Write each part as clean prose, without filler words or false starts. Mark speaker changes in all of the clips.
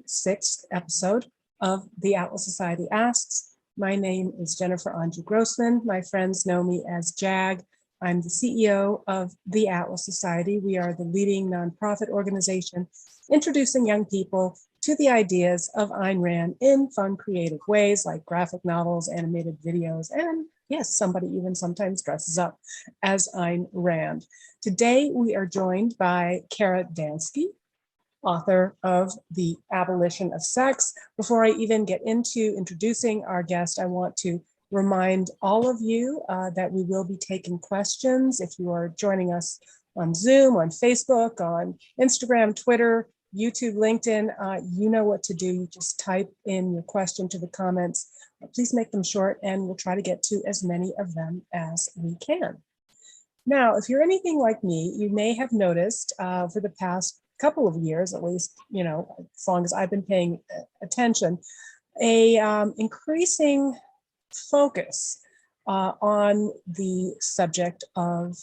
Speaker 1: sixth episode of The Atlas Society Asks. My name is Jennifer Anju Grossman. My friends know me as JAG. I'm the CEO of The Atlas Society. We are the leading nonprofit organization introducing young people to the ideas of Ayn Rand in fun, creative ways like graphic novels, animated videos, and yes, somebody even sometimes dresses up as Ayn Rand. Today, we are joined by Kara Dansky, author of The Abolition of Sex. Before I even get into introducing our guest, I want to remind all of you that we will be taking questions. If you are joining us on Zoom, on Facebook, on Instagram, Twitter, YouTube, LinkedIn, you know what to do. You just type in your question to the comments. Please make them short and we'll try to get to as many of them as we can. Now, if you're anything like me, you may have noticed for the past couple of years, at least, you know, as long as I've been paying attention, a increasing focus on the subject of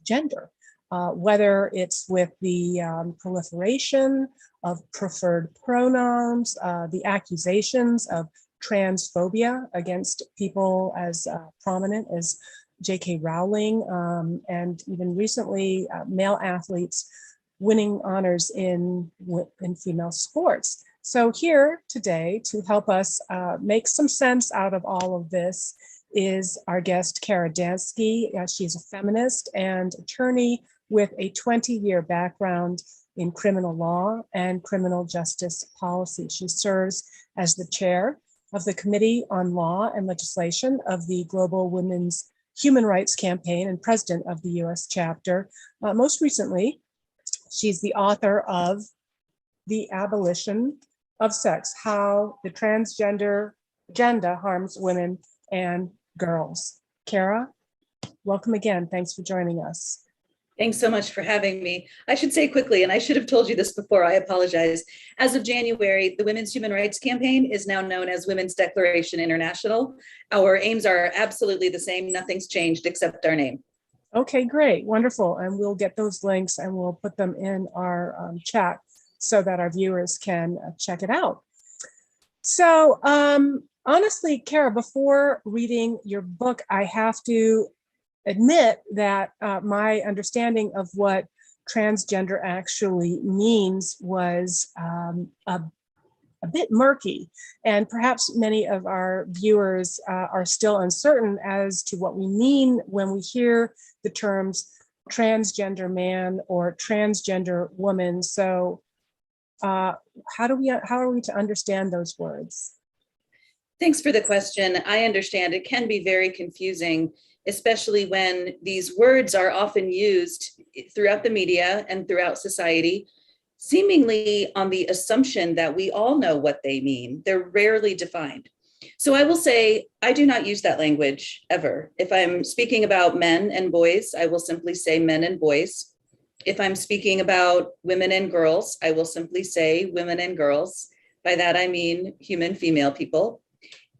Speaker 1: gender, whether it's with the proliferation of preferred pronouns, the accusations of transphobia against people as prominent as JK Rowling, and even recently male athletes winning honors in female sports. So here today to help us make some sense out of all of this is our guest, Kara Dansky. She's a feminist and attorney with a 20-year background in criminal law and criminal justice policy. She serves as the chair of the Committee on Law and Legislation of the Global Women's Human Rights Campaign and president of the US chapter. Most recently, she's the author of The Abolition of Sex, How the Transgender Agenda Harms Women and Girls. Kara, welcome again. Thanks for joining us.
Speaker 2: Thanks so much for having me. I should say quickly, and I should have told you this before, I apologize. As of January, the Women's Human Rights Campaign is now known as Women's Declaration International. Our aims are absolutely the same. Nothing's changed except our name.
Speaker 1: Okay, great, wonderful. And we'll get those links and we'll put them in our chat so that our viewers can check it out. So honestly, Kara, before reading your book, I have to admit that my understanding of what transgender actually means was a bit murky, and perhaps many of our viewers are still uncertain as to what we mean when we hear the terms transgender man or transgender woman. So how are we to understand those words?
Speaker 2: Thanks for the question. I understand it can be very confusing, especially when these words are often used throughout the media and throughout society, seemingly on the assumption that we all know what they mean. They're rarely defined. So I will say, I do not use that language ever. If I'm speaking about men and boys, I will simply say men and boys. If I'm speaking about women and girls, I will simply say women and girls. By that, I mean human female people.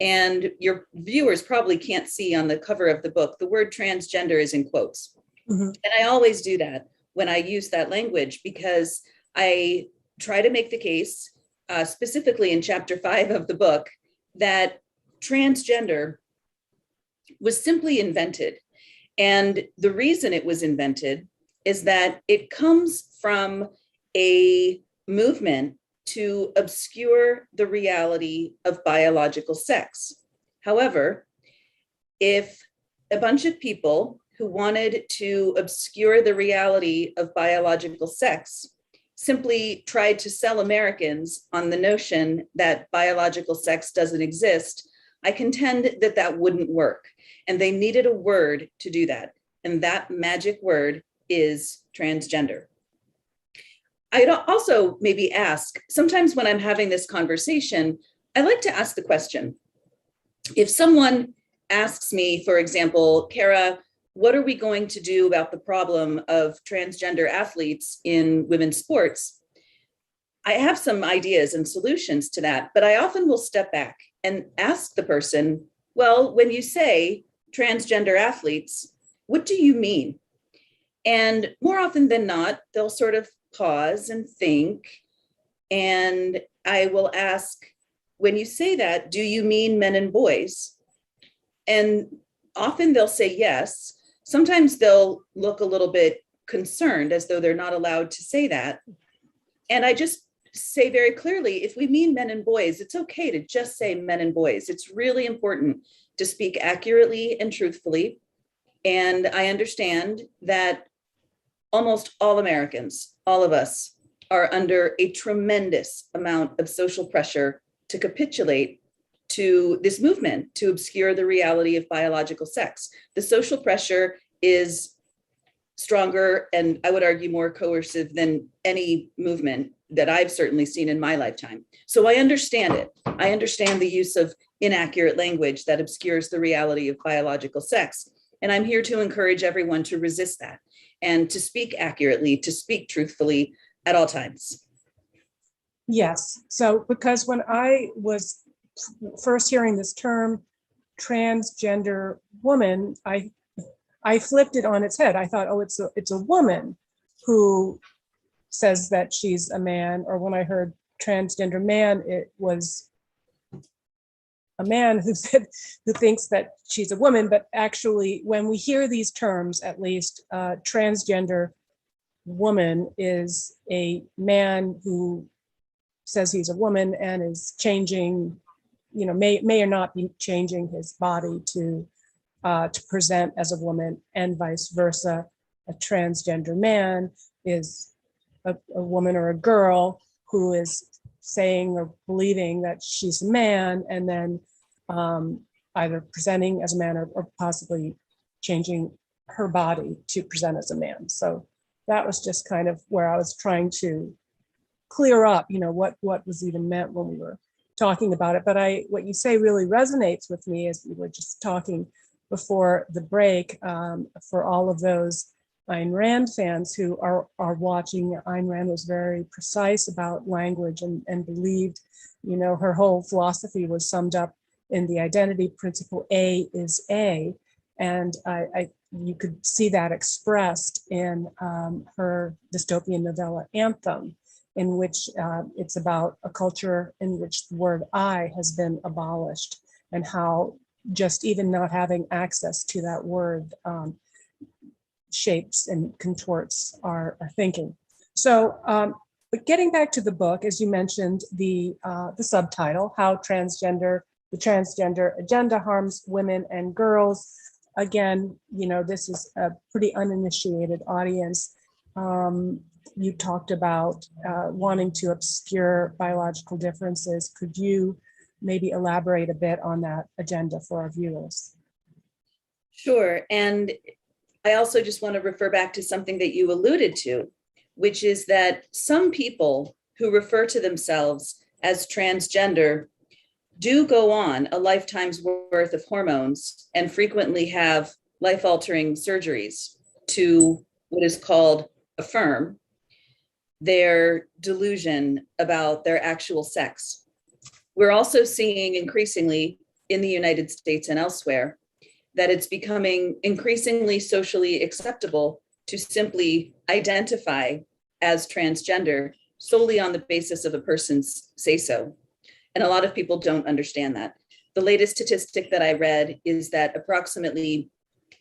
Speaker 2: And your viewers probably can't see on the cover of the book, the word transgender is in quotes. Mm-hmm. And I always do that when I use that language because I try to make the case, specifically in chapter 5 of the book, that transgender was simply invented. And the reason it was invented is that it comes from a movement to obscure the reality of biological sex. However, if a bunch of people who wanted to obscure the reality of biological sex simply tried to sell Americans on the notion that biological sex doesn't exist, I contend that that wouldn't work. And they needed a word to do that. And that magic word is transgender. I'd also maybe ask, sometimes when I'm having this conversation, I like to ask the question, if someone asks me, for example, Kara, what are we going to do about the problem of transgender athletes in women's sports? I have some ideas and solutions to that, but I often will step back and ask the person, well, when you say transgender athletes, what do you mean? And more often than not, they'll sort of pause and think, And I will ask, when you say that, do you mean men and boys? And often they'll say yes. Sometimes they'll look a little bit concerned as though they're not allowed to say that. And I just say very clearly, if we mean men and boys, it's okay to just say men and boys. It's really important to speak accurately and truthfully. And I understand that almost all Americans, all of us, are under a tremendous amount of social pressure to capitulate to this movement to obscure the reality of biological sex. The social pressure is stronger and I would argue more coercive than any movement that I've certainly seen in my lifetime. So I understand it. I understand the use of inaccurate language that obscures the reality of biological sex. And I'm here to encourage everyone to resist that and to speak accurately, to speak truthfully at all times.
Speaker 1: Yes. So because when I was first hearing this term, transgender woman, I flipped it on its head. I thought, oh, it's a woman who says that she's a man. Or when I heard transgender man, it was a man who thinks that she's a woman. But actually, when we hear these terms, at least transgender woman is a man who says he's a woman and is changing, may or not be changing his body to present as a woman, and vice versa. A transgender man is a woman or a girl who is saying or believing that she's a man, and then either presenting as a man or possibly changing her body to present as a man. So that was just kind of where I was trying to clear up, what was even meant when we were talking about it. But what you say really resonates with me, as we were just talking before the break, for all of those Ayn Rand fans who are watching. Ayn Rand was very precise about language and believed, her whole philosophy was summed up in the identity principle, A is A. And you could see that expressed in her dystopian novella Anthem, in which it's about a culture in which the word I has been abolished, and how just even not having access to that word shapes and contorts our thinking. So, but getting back to the book, as you mentioned, the subtitle, How the Transgender Agenda Harms Women and Girls. Again, this is a pretty uninitiated audience. You talked about wanting to obscure biological differences. Could you maybe elaborate a bit on that agenda for our viewers?
Speaker 2: Sure. And I also just want to refer back to something that you alluded to, which is that some people who refer to themselves as transgender do go on a lifetime's worth of hormones and frequently have life-altering surgeries to what is called affirm their delusion about their actual sex. We're also seeing increasingly in the United States and elsewhere that it's becoming increasingly socially acceptable to simply identify as transgender solely on the basis of a person's say-so. And a lot of people don't understand that. The latest statistic that I read is that approximately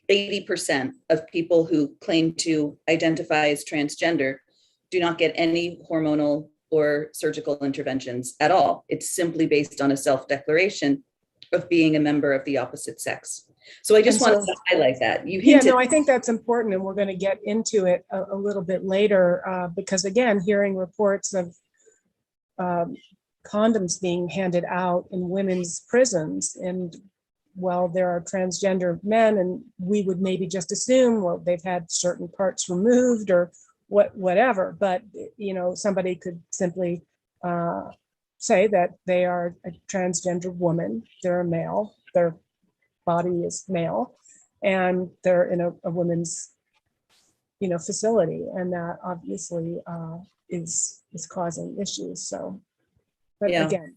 Speaker 2: 80% of people who claim to identify as transgender do not get any hormonal or surgical interventions at all. It's simply based on a self-declaration of being a member of the opposite sex. So I just wanted to highlight that.
Speaker 1: I think that's important, and we're going to get into it a little bit later, because again, hearing reports of condoms being handed out in women's prisons, and there are transgender men, and we would maybe just assume, well, they've had certain parts removed or whatever, but somebody could simply say that they are a transgender woman, they're a male, their body is male, and they're in a women's facility, and that obviously is causing issues. So, but
Speaker 2: yeah.
Speaker 1: Again,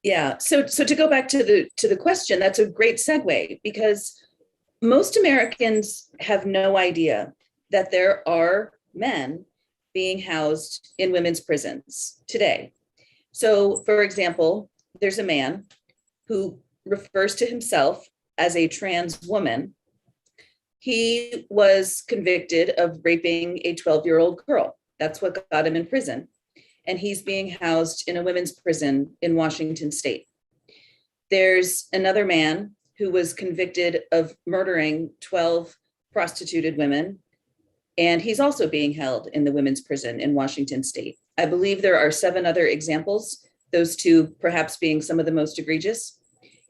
Speaker 2: yeah. So to go back to the question, that's a great segue, because most Americans have no idea that there are men being housed in women's prisons today. So, for example, there's a man who refers to himself as a trans woman. He was convicted of raping a 12-year-old girl. That's what got him in prison. And he's being housed in a women's prison in Washington state. There's another man who was convicted of murdering 12 prostituted women, and he's also being held in the women's prison in Washington state. I believe there are 7 other examples, those 2 perhaps being some of the most egregious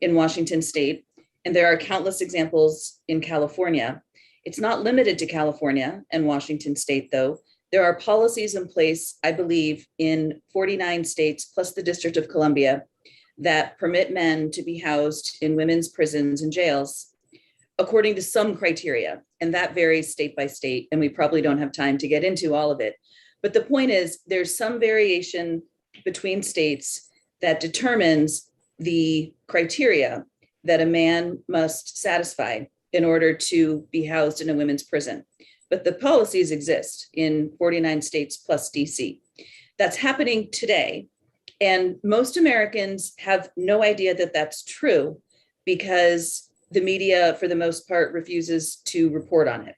Speaker 2: in Washington state. And there are countless examples in California. It's not limited to California and Washington state, though. There are policies in place, I believe, in 49 states plus the District of Columbia that permit men to be housed in women's prisons and jails according to some criteria. And that varies state by state, and we probably don't have time to get into all of it. But the point is, there's some variation between states that determines the criteria that a man must satisfy in order to be housed in a women's prison. But the policies exist in 49 states plus DC. That's happening today. And most Americans have no idea that that's true because the media, for the most part, refuses to report on it.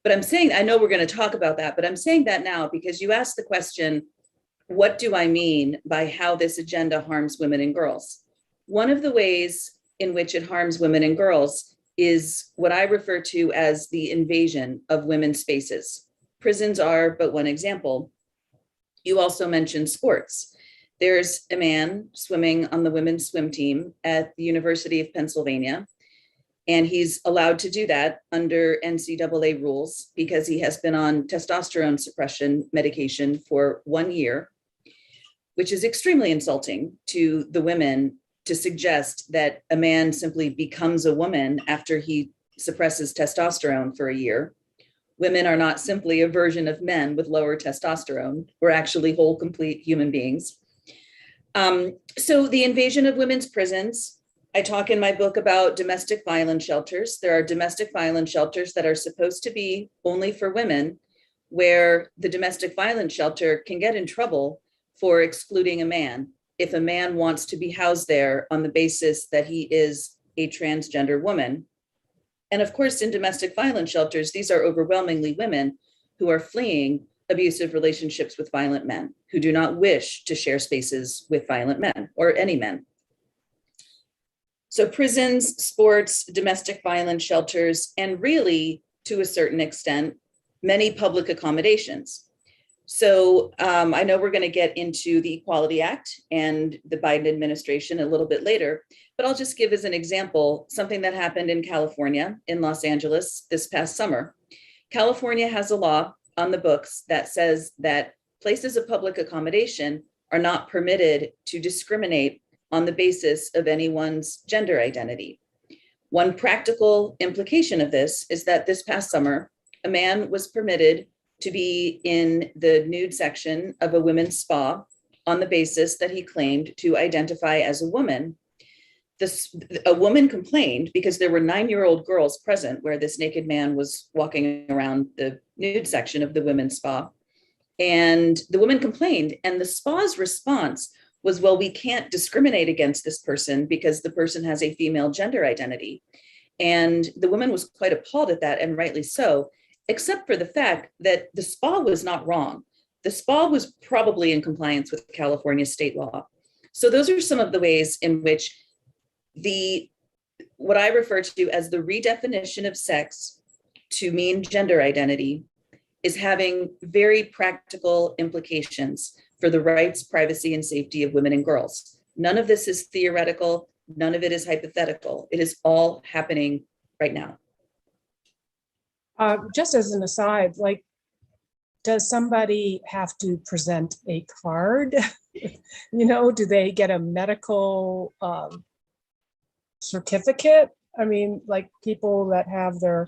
Speaker 2: But I'm saying, I know we're going to talk about that, but I'm saying that now because you asked the question, what do I mean by how this agenda harms women and girls? One of the ways in which it harms women and girls is what I refer to as the invasion of women's spaces. Prisons are but one example. You also mentioned sports. There's a man swimming on the women's swim team at the University of Pennsylvania, and he's allowed to do that under NCAA rules because he has been on testosterone suppression medication for 1 year, which is extremely insulting to the women to suggest that a man simply becomes a woman after he suppresses testosterone for a year. Women are not simply a version of men with lower testosterone. We're actually whole, complete human beings. So the invasion of women's prisons, I talk in my book about domestic violence shelters. There are domestic violence shelters that are supposed to be only for women, where the domestic violence shelter can get in trouble for excluding a man if a man wants to be housed there on the basis that he is a transgender woman. And of course, in domestic violence shelters, these are overwhelmingly women who are fleeing abusive relationships with violent men, who do not wish to share spaces with violent men or any men. So prisons, sports, domestic violence shelters, and really, to a certain extent, many public accommodations. So I know we're going to get into the Equality Act and the Biden administration a little bit later, but I'll just give as an example something that happened in California, in Los Angeles this past summer. California has a law on the books that says that places of public accommodation are not permitted to discriminate on the basis of anyone's gender identity. One practical implication of this is that this past summer, a man was permitted to be in the nude section of a women's spa on the basis that he claimed to identify as a woman. A woman complained because there were 9-year-old girls present where this naked man was walking around the nude section of the women's spa. And the woman complained, and the spa's response was, well, we can't discriminate against this person because the person has a female gender identity. And the woman was quite appalled at that, and rightly so, except for the fact that the spa was not wrong. The spa was probably in compliance with California state law. So those are some of the ways in which what I refer to as the redefinition of sex to mean gender identity is having very practical implications for the rights, privacy, and safety of women and girls. None of this is theoretical. None of it is hypothetical. It is all happening right now.
Speaker 1: Just as an aside, like, does somebody have to present a card? Do they get a medical certificate? I mean, like people that have their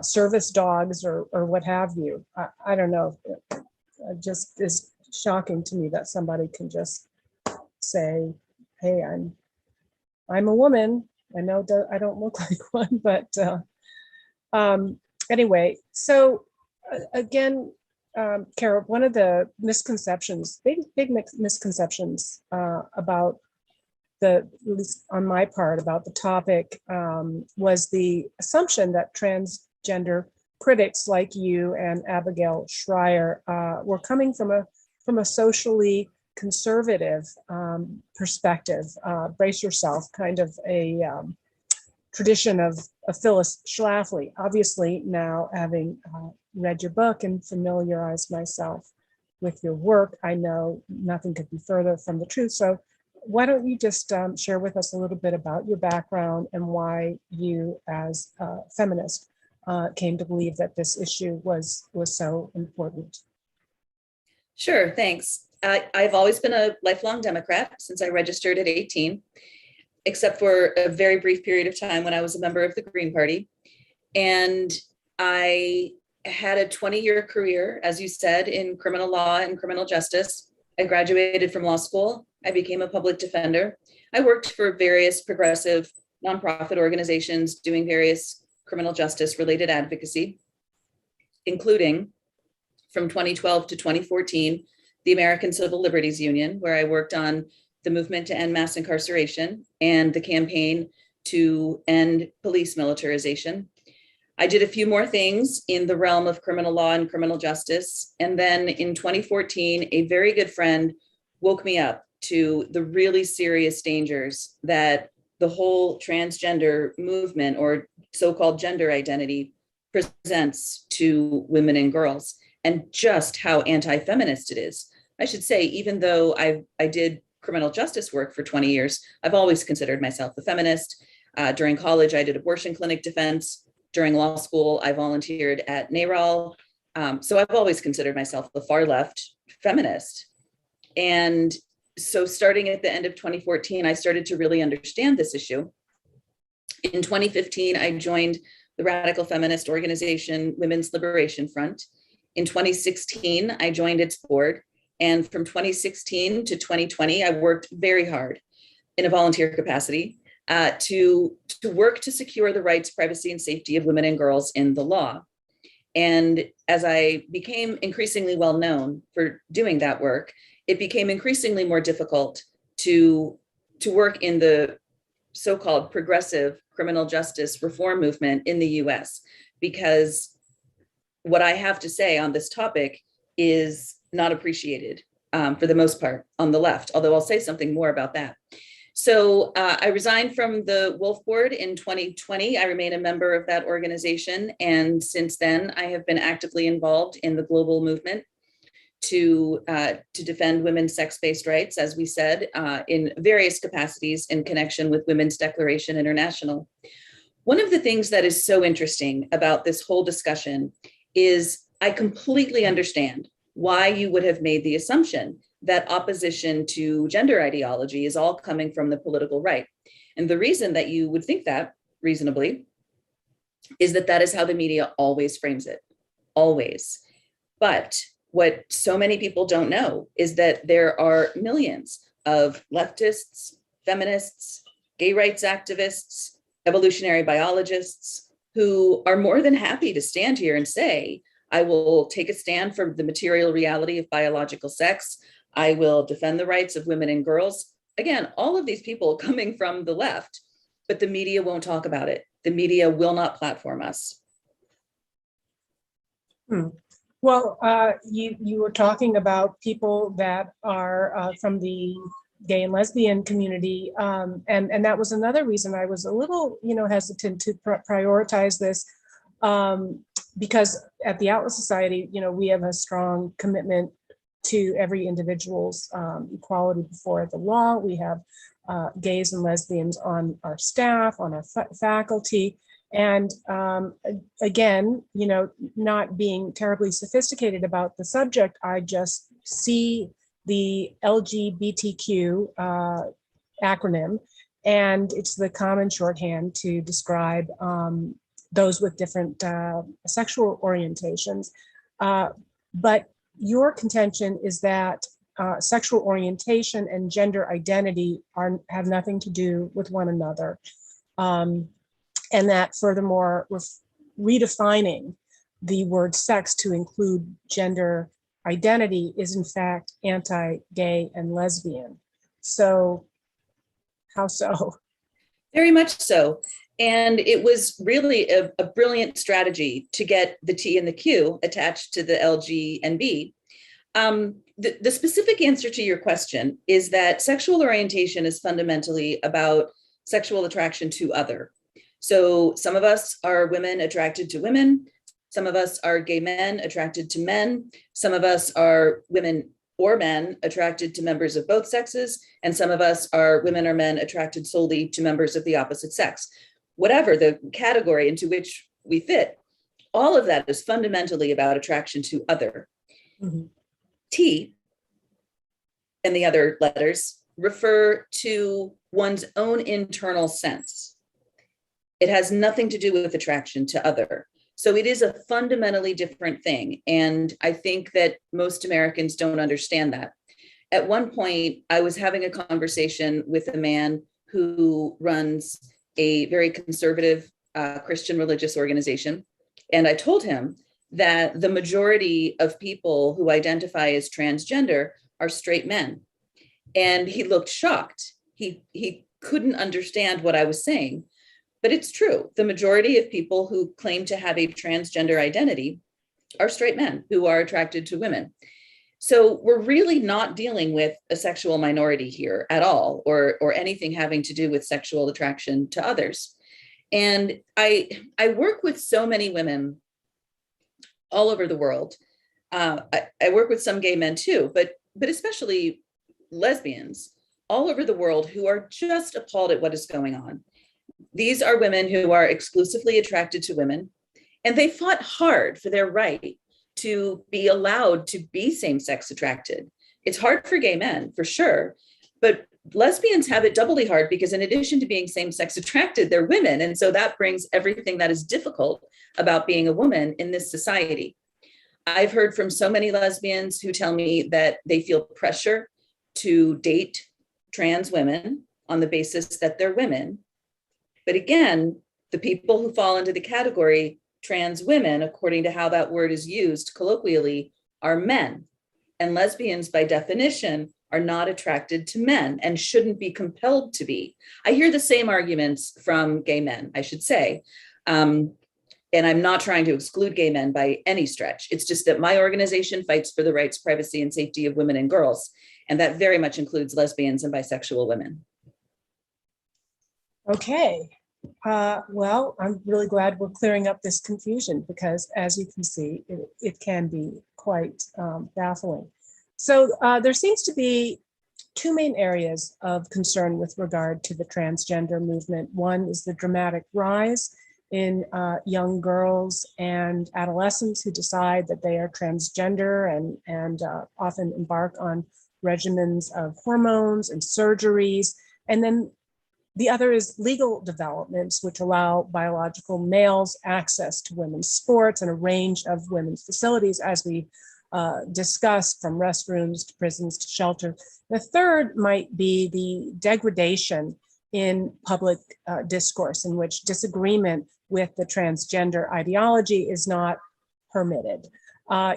Speaker 1: service dogs or what have you. I don't know. It just is shocking to me that somebody can just say, hey, I'm a woman. I know I don't look like one, but anyway, so again, Kara, one of the misconceptions, big misconceptions about at least on my part, about the topic was the assumption that transgender critics like you and Abigail Schreier were coming from a socially conservative perspective. Brace yourself, kind of a tradition of Phyllis Schlafly. Obviously, now having read your book and familiarized myself with your work, I know nothing could be further from the truth. So why don't you just share with us a little bit about your background and why you, as a feminist, came to believe that this issue was so important?
Speaker 2: Sure, thanks. I've always been a lifelong Democrat since I registered at 18, except for a very brief period of time when I was a member of the Green Party. And I had a 20-year career, as you said, in criminal law and criminal justice. I graduated from law school. I became a public defender. I worked for various progressive nonprofit organizations doing various criminal justice related advocacy, including from 2012 to 2014, the American Civil Liberties Union, where I worked on the movement to end mass incarceration and the campaign to end police militarization. I did a few more things in the realm of criminal law and criminal justice. And then in 2014, a very good friend woke me up to the really serious dangers that the whole transgender movement, or so-called gender identity, presents to women and girls, and just how anti-feminist it is. I should say, even though I did criminal justice work for 20 years, I've always considered myself a feminist. During college, I did abortion clinic defense. During law school, I volunteered at NARAL. So I've always considered myself a far left feminist. And so starting at the end of 2014, I started to really understand this issue. In 2015, I joined the radical feminist organization, Women's Liberation Front. In 2016, I joined its board. And from 2016 to 2020, I worked very hard in a volunteer capacity to work to secure the rights, privacy, and safety of women and girls in the law. And as I became increasingly well known for doing that work, it became increasingly more difficult to work in the so-called progressive criminal justice reform movement in the US, because what I have to say on this topic is not appreciated for the most part on the left, although I'll say something more about that. So I resigned from the Wolf Board in 2020. I remain a member of that organization. And since then, I have been actively involved in the global movement to defend women's sex-based rights, as we said, in various capacities in connection with Women's Declaration International. One of the things that is so interesting about this whole discussion is I completely understand why you would have made the assumption that opposition to gender ideology is all coming from the political right. And the reason that you would think that reasonably is that that is how the media always frames it, always. But what so many people don't know is that there are millions of leftists, feminists, gay rights activists, evolutionary biologists who are more than happy to stand here and say, I will take a stand for the material reality of biological sex. I will defend the rights of women and girls. Again, all of these people coming from the left, but the media won't talk about it. The media will not platform us.
Speaker 1: Well, you were talking about people that are from the gay and lesbian community, and that was another reason I was a little, hesitant to prioritize this, because at the Atlas Society, we have a strong commitment to every individual's equality before the law. We have gays and lesbians on our staff, on our faculty. And again, not being terribly sophisticated about the subject, I just see the LGBTQ acronym, and it's the common shorthand to describe those with different sexual orientations. But your contention is that sexual orientation and gender identity have nothing to do with one another. And that furthermore, redefining the word sex to include gender identity is in fact anti-gay and lesbian. So how so?
Speaker 2: Very much so. And it was really a brilliant strategy to get the T and the Q attached to the L, G, and B. The specific answer to your question is that sexual orientation is fundamentally about sexual attraction to other. So some of us are women attracted to women. Some of us are gay men attracted to men. Some of us are women or men attracted to members of both sexes. And some of us are women or men attracted solely to members of the opposite sex. Whatever the category into which we fit, all of that is fundamentally about attraction to other. Mm-hmm. T and the other letters refer to one's own internal sense. It has nothing to do with attraction to other. So it is a fundamentally different thing. And I think that most Americans don't understand that. At one point, I was having a conversation with a man who runs a very conservative Christian religious organization. And I told him that the majority of people who identify as transgender are straight men. And he looked shocked. He couldn't understand what I was saying. But it's true. The majority of people who claim to have a transgender identity are straight men who are attracted to women. So we're really not dealing with a sexual minority here at all, or anything having to do with sexual attraction to others. And I work with so many women all over the world. I work with some gay men too, but especially lesbians all over the world who are just appalled at what is going on. These are women who are exclusively attracted to women, and they fought hard for their right to be allowed to be same-sex attracted. It's hard for gay men, for sure, but lesbians have it doubly hard because in addition to being same-sex attracted, they're women. And so that brings everything that is difficult about being a woman in this society. I've heard from so many lesbians who tell me that they feel pressure to date trans women on the basis that they're women. But again, the people who fall into the category trans women, according to how that word is used colloquially, are men. And lesbians, by definition, are not attracted to men and shouldn't be compelled to be. I hear the same arguments from gay men, I should say. And I'm not trying to exclude gay men by any stretch. It's just that my organization fights for the rights, privacy, and safety of women and girls. And that very much includes lesbians and bisexual women.
Speaker 1: Okay. Well, I'm really glad we're clearing up this confusion because, as you can see, it can be quite baffling. So there seems to be two main areas of concern with regard to the transgender movement. One is the dramatic rise in young girls and adolescents who decide that they are transgender and often embark on regimens of hormones and surgeries. And then the other is legal developments, which allow biological males access to women's sports and a range of women's facilities, as we discussed, from restrooms to prisons to shelter. The third might be the degradation in public discourse, in which disagreement with the transgender ideology is not permitted.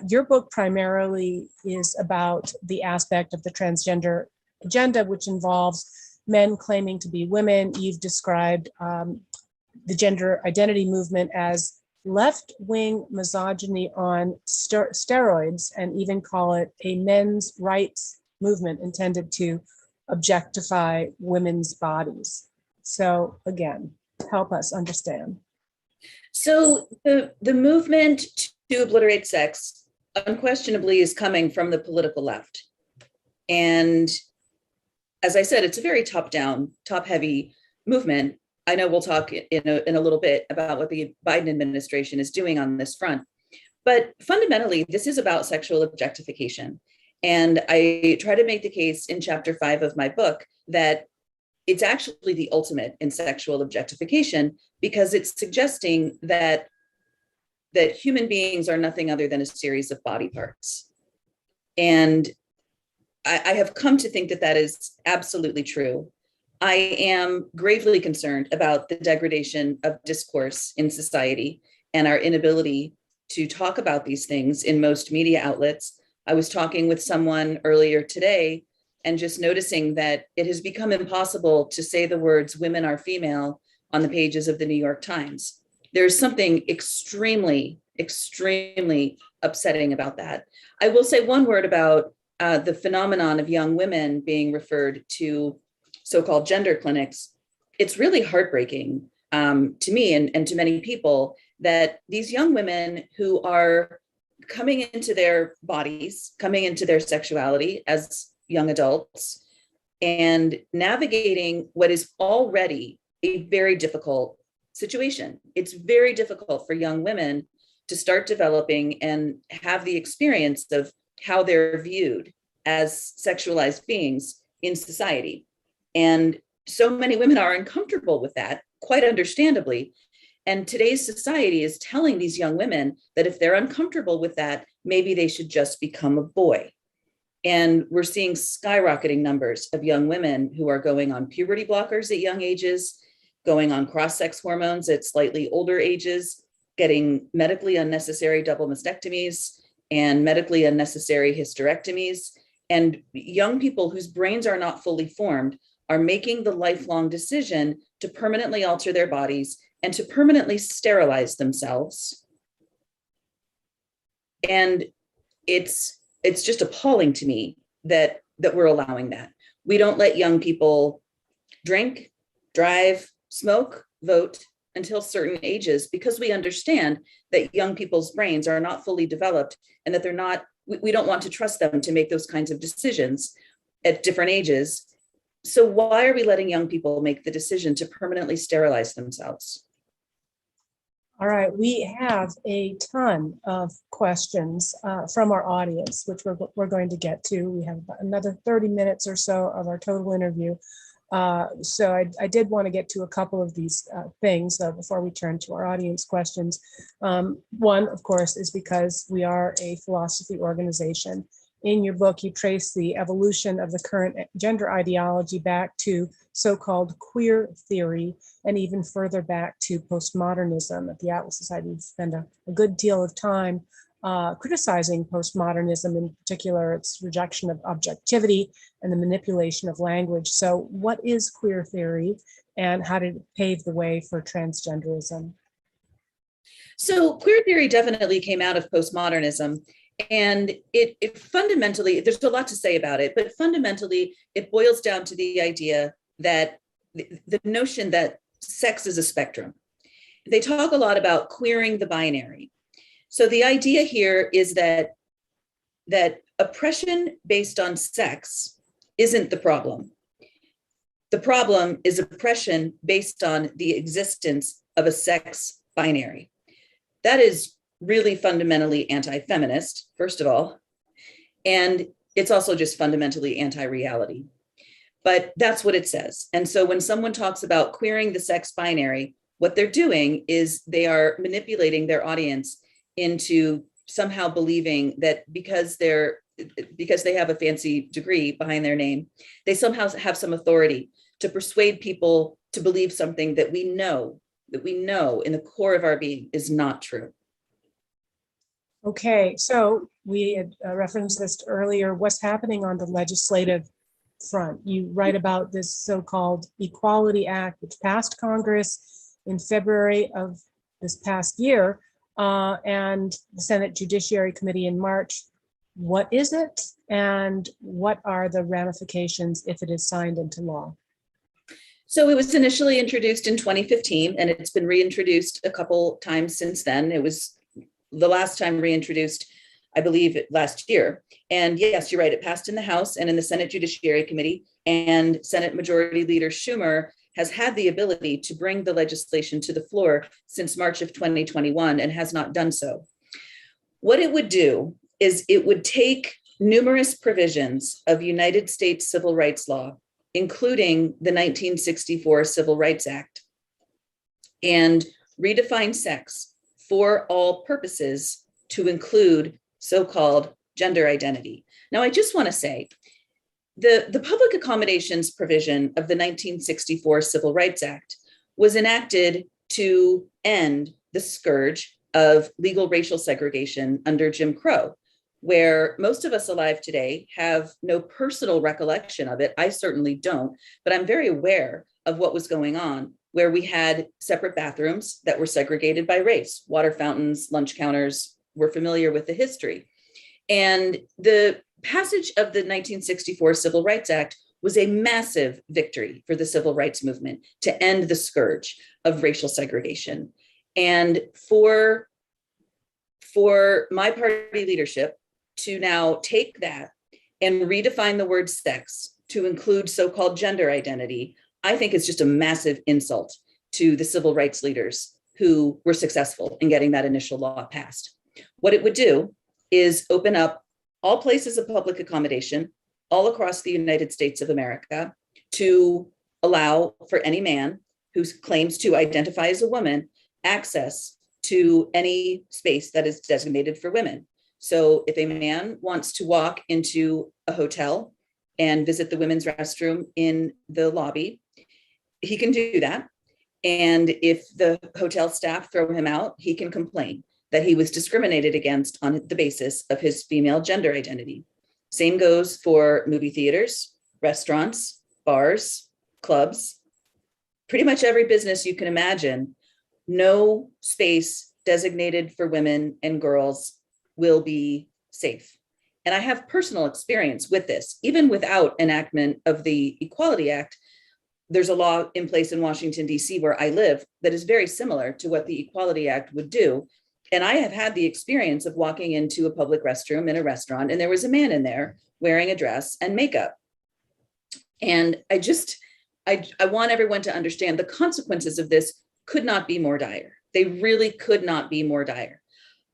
Speaker 1: Your book primarily is about the aspect of the transgender agenda, which involves men claiming to be women. You've described the gender identity movement as left-wing misogyny on steroids, and even call it a men's rights movement intended to objectify women's bodies. So again, help us understand.
Speaker 2: So the movement to obliterate sex unquestionably is coming from the political left. And as I said, it's a very top-down, top-heavy movement. I know we'll talk in a little bit about what the Biden administration is doing on this front. But fundamentally, this is about sexual objectification. And I try to make the case in chapter 5 of my book that it's actually the ultimate in sexual objectification, because it's suggesting that human beings are nothing other than a series of body parts. And I have come to think that that is absolutely true. I am gravely concerned about the degradation of discourse in society and our inability to talk about these things in most media outlets. I was talking with someone earlier today and just noticing that it has become impossible to say the words "women are female" on the pages of the New York Times. There's something extremely, extremely upsetting about that. I will say one word about the phenomenon of young women being referred to so-called gender clinics. It's really heartbreaking to me and to many people that these young women who are coming into their bodies, coming into their sexuality as young adults, and navigating what is already a very difficult situation. It's very difficult for young women to start developing and have the experience of how they're viewed as sexualized beings in society. And so many women are uncomfortable with that, quite understandably. And today's society is telling these young women that if they're uncomfortable with that, maybe they should just become a boy. And we're seeing skyrocketing numbers of young women who are going on puberty blockers at young ages, going on cross-sex hormones at slightly older ages, getting medically unnecessary double mastectomies and medically unnecessary hysterectomies. And young people whose brains are not fully formed are making the lifelong decision to permanently alter their bodies and to permanently sterilize themselves. And it's just appalling to me that we're allowing that. We don't let young people drink, drive, smoke, vote until certain ages because we understand that young people's brains are not fully developed and that we don't want to trust them to make those kinds of decisions at different ages. So why are we letting young people make the decision to permanently sterilize themselves?
Speaker 1: All right, we have a ton of questions from our audience, which we're going to get to. We have another 30 minutes or so of our total interview. So I did want to get to a couple of these things before we turn to our audience questions. One, of course, is because we are a philosophy organization. In your book, you trace the evolution of the current gender ideology back to so-called queer theory, and even further back to postmodernism. At the Atlas Society, we spend a good deal of time criticizing postmodernism, in particular its rejection of objectivity and the manipulation of language. So what is queer theory and how did it pave the way for transgenderism?
Speaker 2: So queer theory definitely came out of postmodernism. And it fundamentally, there's a lot to say about it, but fundamentally it boils down to the idea that the notion that sex is a spectrum. They talk a lot about queering the binary. So the idea here is that oppression based on sex isn't the problem. The problem is oppression based on the existence of a sex binary. That is really fundamentally anti-feminist, first of all, and it's also just fundamentally anti-reality. But that's what it says. And so when someone talks about queering the sex binary, what they're doing is they are manipulating their audience into somehow believing that because they have a fancy degree behind their name, they somehow have some authority to persuade people to believe something that we know in the core of our being is not true.
Speaker 1: Okay, so we had referenced this earlier. What's happening on the legislative front? You write about this so-called Equality Act, which passed Congress in February of this past year, and the Senate Judiciary Committee in March. What is it, and what are the ramifications if it is signed into law?
Speaker 2: So it was initially introduced in 2015, and it's been reintroduced a couple times since then. It was the last time reintroduced, I believe, last year. And yes, you're right, it passed in the House and in the Senate Judiciary Committee, and Senate Majority Leader Schumer has had the ability to bring the legislation to the floor since March of 2021 and has not done so. What it would do is it would take numerous provisions of United States civil rights law, including the 1964 Civil Rights Act, and redefine sex for all purposes to include so-called gender identity. Now, I just want to say, the public accommodations provision of the 1964 Civil Rights Act was enacted to end the scourge of legal racial segregation under Jim Crow, where most of us alive today have no personal recollection of it. I certainly don't, but I'm very aware of what was going on, where we had separate bathrooms that were segregated by race, water fountains, lunch counters. We're familiar with the history. And the passage of the 1964 Civil Rights Act was a massive victory for the civil rights movement to end the scourge of racial segregation. And for my party leadership to now take that and redefine the word sex to include so-called gender identity, I think is just a massive insult to the civil rights leaders who were successful in getting that initial law passed. What it would do is open up all places of public accommodation all across the United States of America to allow for any man who claims to identify as a woman access to any space that is designated for women. So if a man wants to walk into a hotel and visit the women's restroom in the lobby, he can do that. And if the hotel staff throw him out, he can complain that he was discriminated against on the basis of his female gender identity. Same goes for movie theaters, restaurants, bars, clubs, pretty much every business you can imagine. No space designated for women and girls will be safe. And I have personal experience with this. Even without enactment of the Equality Act, there's a law in place in Washington, D.C., where I live, that is very similar to what the Equality Act would do. And I have had the experience of walking into a public restroom in a restaurant, and there was a man in there wearing a dress and makeup. And I want everyone to understand the consequences of this could not be more dire. They really could not be more dire.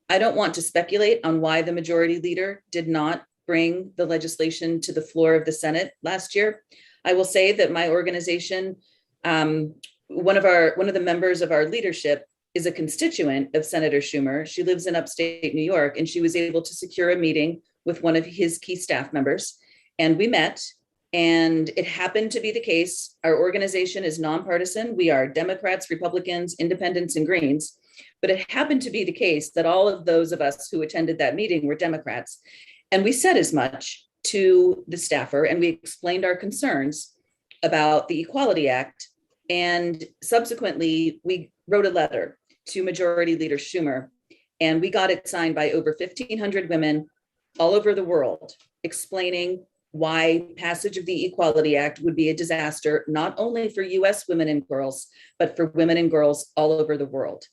Speaker 2: I don't want to speculate on why the majority leader did not bring the legislation to the floor of the Senate last year. I will say that my organization, one of the members of our leadership is a constituent of Senator Schumer. She lives in upstate New York, and she was able to secure a meeting with one of his key staff members. And we met, and it happened to be the case. Our organization is nonpartisan. We are Democrats, Republicans, Independents, and Greens. But it happened to be the case that all of those of us who attended that meeting were Democrats. And we said as much to the staffer, and we explained our concerns about the Equality Act. And subsequently, we wrote a letter to Majority Leader Schumer, and we got it signed by over 1,500 women all over the world, explaining why passage of the Equality Act would be a disaster, not only for US women and girls, but for women and girls all over the world.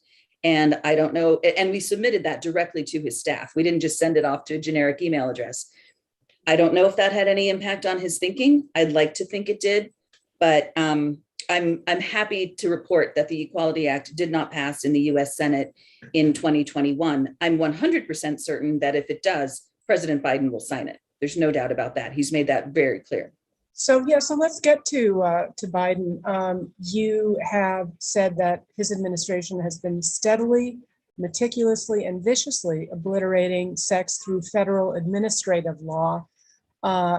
Speaker 2: And I don't know, and we submitted that directly to his staff. We didn't just send it off to a generic email address. I don't know if that had any impact on his thinking. I'd like to think it did, but I'm happy to report that the Equality Act did not pass in the US Senate in 2021. I'm 100% certain that if it does, President Biden will sign it. There's no doubt about that. He's made that very clear.
Speaker 1: So let's get to Biden. You have said that his administration has been steadily, meticulously, and viciously obliterating sex through federal administrative law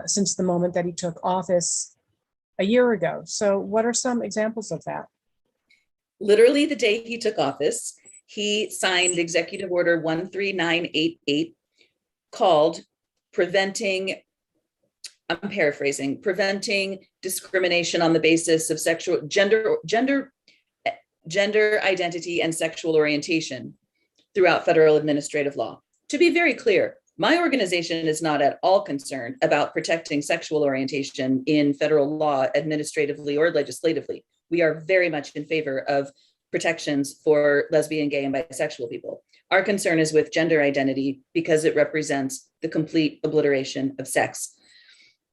Speaker 1: since the moment that he took office a year ago. So what are some examples of that?
Speaker 2: Literally the day he took office, he signed Executive Order 13988 called preventing discrimination on the basis of gender identity and sexual orientation throughout federal administrative law. To be very clear, my organization is not at all concerned about protecting sexual orientation in federal law administratively or legislatively. We are very much in favor of protections for lesbian, gay, and bisexual people. Our concern is with gender identity because it represents the complete obliteration of sex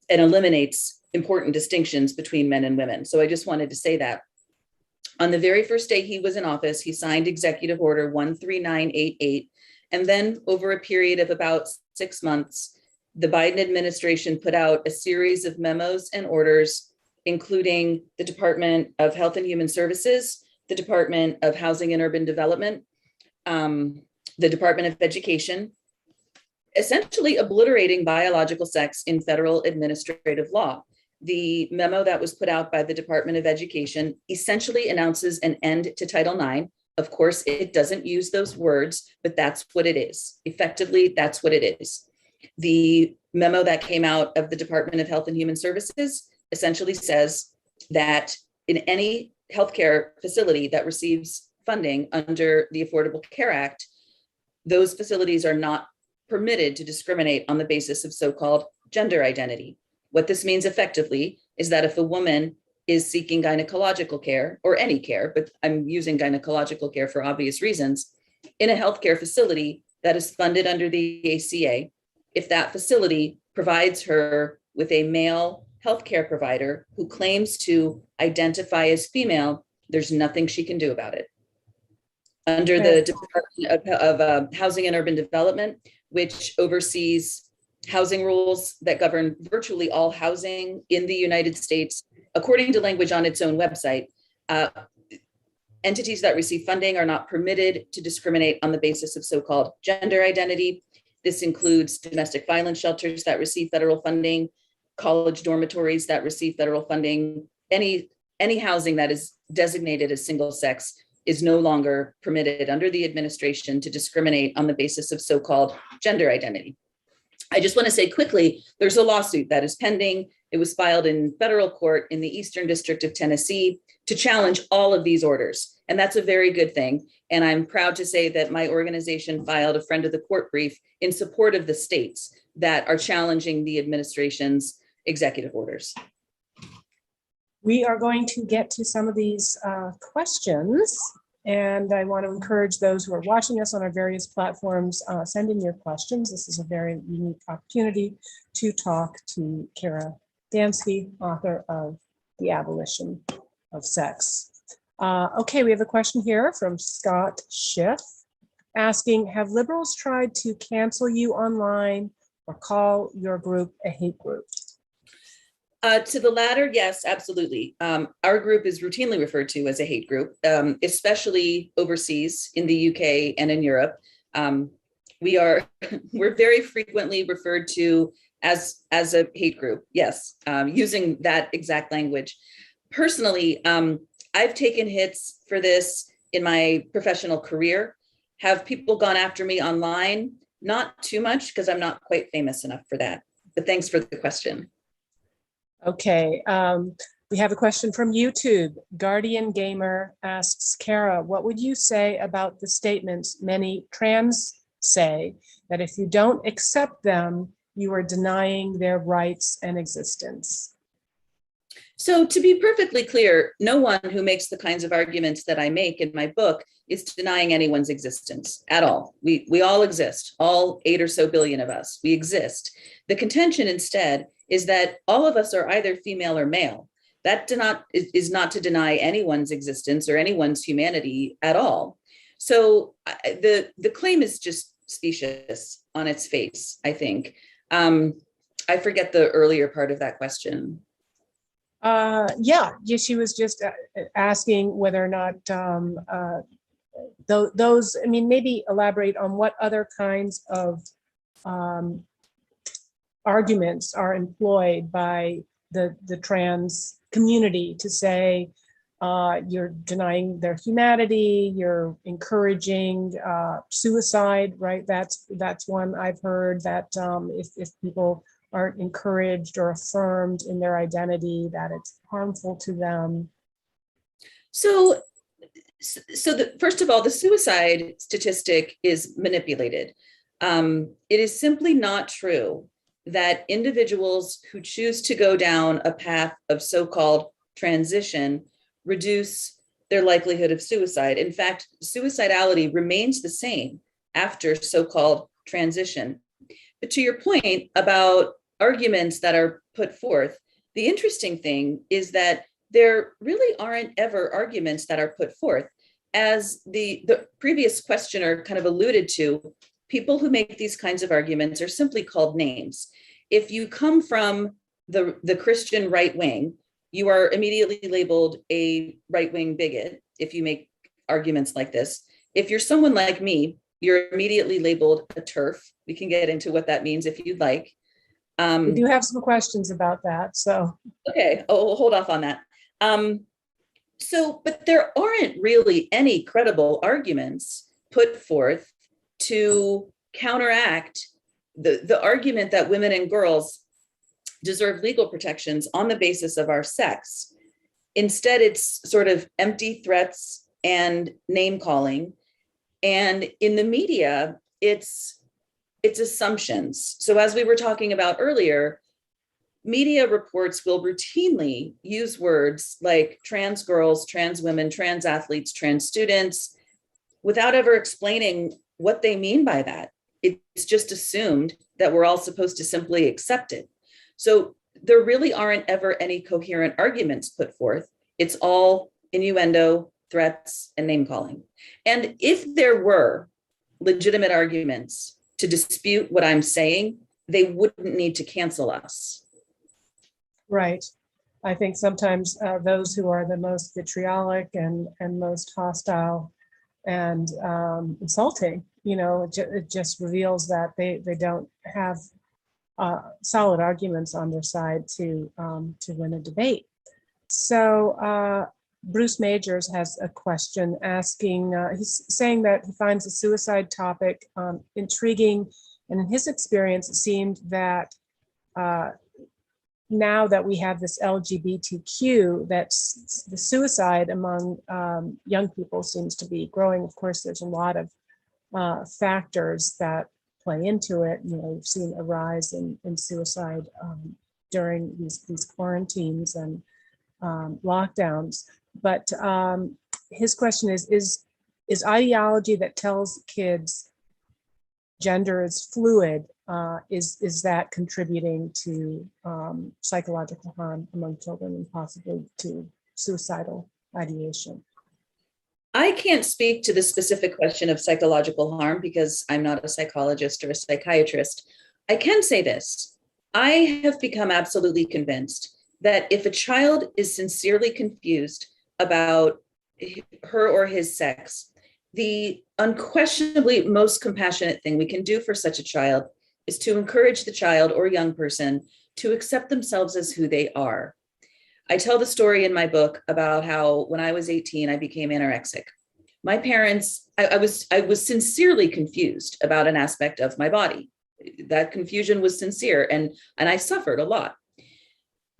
Speaker 2: and eliminates important distinctions between men and women. So I just wanted to say that. On the very first day he was in office, he signed Executive Order 13988. And then over a period of about 6 months, the Biden administration put out a series of memos and orders, including the Department of Health and Human Services, the Department of Housing and Urban Development, the Department of Education, essentially obliterating biological sex in federal administrative law. The memo that was put out by the Department of Education essentially announces an end to Title IX, Of course, it doesn't use those words, but that's what it is. Effectively, that's what it is. The memo that came out of the Department of Health and Human Services essentially says that in any healthcare facility that receives funding under the Affordable Care Act, those facilities are not permitted to discriminate on the basis of so-called gender identity. What this means effectively is that if a woman is seeking gynecological care, or any care, but I'm using gynecological care for obvious reasons, in a healthcare facility that is funded under the ACA, if that facility provides her with a male healthcare provider who claims to identify as female, there's nothing she can do about it. Under the Department of Housing and Urban Development, which oversees housing rules that govern virtually all housing in the United States, according to language on its own website, entities that receive funding are not permitted to discriminate on the basis of so-called gender identity. This includes domestic violence shelters that receive federal funding, college dormitories that receive federal funding. Any housing that is designated as single sex is no longer permitted under the administration to discriminate on the basis of so-called gender identity. I just want to say quickly, there's a lawsuit that is pending. It was filed in federal court in the Eastern District of Tennessee to challenge all of these orders. And that's a very good thing. And I'm proud to say that my organization filed a friend of the court brief in support of the states that are challenging the administration's executive orders.
Speaker 1: We are going to get to some of these questions. And I want to encourage those who are watching us on our various platforms, send in your questions. This is a very unique opportunity to talk to Kara Dansky, author of The Abolition of Sex. Okay, we have a question here from Scott Schiff asking, have liberals tried to cancel you online or call your group a hate group?
Speaker 2: To the latter, yes, absolutely. Our group is routinely referred to as a hate group, especially overseas in the UK and in Europe. We're very frequently referred to as a hate group, yes, using that exact language. Personally, I've taken hits for this in my professional career. Have people gone after me online? Not too much, because I'm not quite famous enough for that. But thanks for the question.
Speaker 1: Okay, we have a question from YouTube. Guardian Gamer asks, Kara, what would you say about the statements many trans say that if you don't accept them, you are denying their rights and existence?
Speaker 2: So to be perfectly clear, no one who makes the kinds of arguments that I make in my book is denying anyone's existence at all. We all exist, all 8 or so billion of us, we exist. The contention instead is that all of us are either female or male. That is not to deny anyone's existence or anyone's humanity at all. So the claim is just specious on its face, I think. I forget the earlier part of that question.
Speaker 1: Yeah, she was just asking whether or not those, I mean, maybe elaborate on what other kinds of arguments are employed by the trans community to say you're denying their humanity, you're encouraging suicide, right? That's one I've heard, that if people aren't encouraged or affirmed in their identity, that it's harmful to them. So
Speaker 2: First of all, the suicide statistic is manipulated. It is simply not true that individuals who choose to go down a path of so-called transition reduce their likelihood of suicide. In fact, suicidality remains the same after so-called transition. But to your point about arguments that are put forth, the interesting thing is that there really aren't ever arguments that are put forth. As the previous questioner kind of alluded to, people who make these kinds of arguments are simply called names. If you come from the Christian right wing, you are immediately labeled a right-wing bigot if you make arguments like this. If you're someone like me, you're immediately labeled a TERF. We can get into what that means if you'd like.
Speaker 1: We do have some questions about that, so.
Speaker 2: Okay, hold off on that. So, but there aren't really any credible arguments put forth to counteract the argument that women and girls deserve legal protections on the basis of our sex. Instead, it's sort of empty threats and name calling. And in the media, it's assumptions. So as we were talking about earlier, media reports will routinely use words like trans girls, trans women, trans athletes, trans students, without ever explaining what they mean by that. It's just assumed that we're all supposed to simply accept it. So there really aren't ever any coherent arguments put forth. It's all innuendo, threats, and name calling. And if there were legitimate arguments to dispute what I'm saying, they wouldn't need to cancel us.
Speaker 1: Right. I think sometimes those who are the most vitriolic and most hostile and insulting, it just reveals that they don't have solid arguments on their side to win a debate. So Bruce Majors has a question asking, he's saying that he finds the suicide topic intriguing, and in his experience, it seemed that now that we have this LGBTQ, that's the suicide among young people seems to be growing. Of course, there's a lot of factors that play into it. We've seen a rise in suicide during these quarantines and lockdowns. But his question is ideology that tells kids gender is fluid, is that contributing to psychological harm among children and possibly to suicidal ideation?
Speaker 2: I can't speak to the specific question of psychological harm because I'm not a psychologist or a psychiatrist. I can say this. I have become absolutely convinced that if a child is sincerely confused about her or his sex, the unquestionably most compassionate thing we can do for such a child is to encourage the child or young person to accept themselves as who they are. I tell the story in my book about how when I was 18, I became anorexic. My parents, I was sincerely confused about an aspect of my body. That confusion was sincere, and I suffered a lot.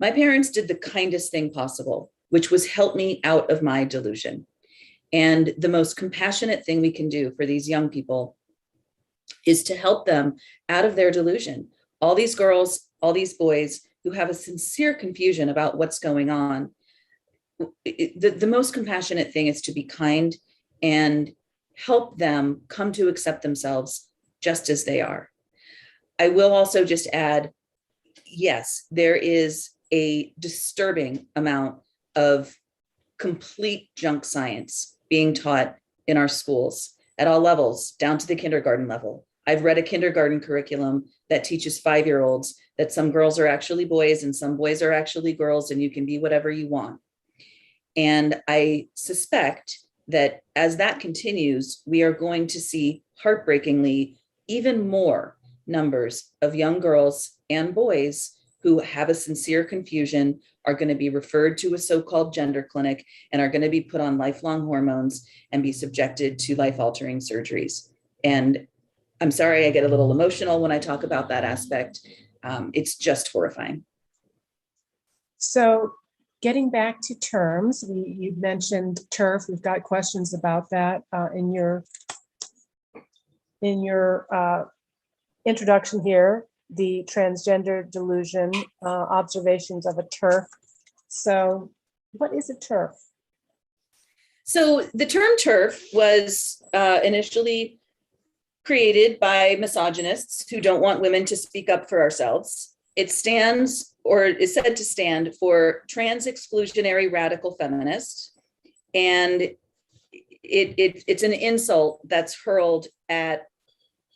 Speaker 2: My parents did the kindest thing possible, which was help me out of my delusion. And the most compassionate thing we can do for these young people is to help them out of their delusion. All these girls, all these boys who have a sincere confusion about what's going on, the most compassionate thing is to be kind and help them come to accept themselves just as they are. I will also just add, yes, there is a disturbing amount of complete junk science being taught in our schools at all levels, down to the kindergarten level. I've read a kindergarten curriculum that teaches 5-year-olds that some girls are actually boys and some boys are actually girls, and you can be whatever you want. And I suspect that as that continues, we are going to see heartbreakingly even more numbers of young girls and boys who have a sincere confusion, are going to be referred to a so-called gender clinic, and are going to be put on lifelong hormones and be subjected to life-altering surgeries. And I'm sorry, I get a little emotional when I talk about that aspect. It's just horrifying.
Speaker 1: So getting back to terms, you mentioned TERF. We've got questions about that in your introduction here, the transgender delusion, observations of a TERF. So what is a TERF?
Speaker 2: So the term TERF was initially created by misogynists who don't want women to speak up for ourselves. It stands, or is said to stand, for trans exclusionary radical feminist. And it's an insult that's hurled at